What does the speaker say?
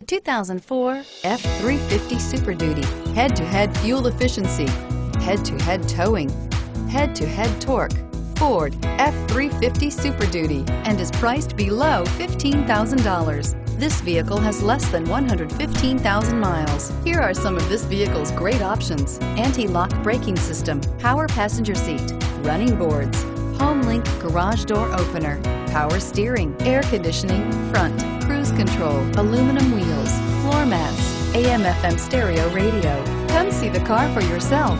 2004 F-350 Super Duty. Head-to-head fuel efficiency, head-to-head towing, head-to-head torque. Ford F-350 Super Duty and is priced below $15,000. This vehicle has less than 115,000 miles. Here are some of this vehicle's great options: anti-lock braking system, power passenger seat, running boards, HomeLink garage door opener, power steering, air conditioning, front, cruise control, aluminum wheels, floor mats, AM/FM stereo radio. Come see the car for yourself.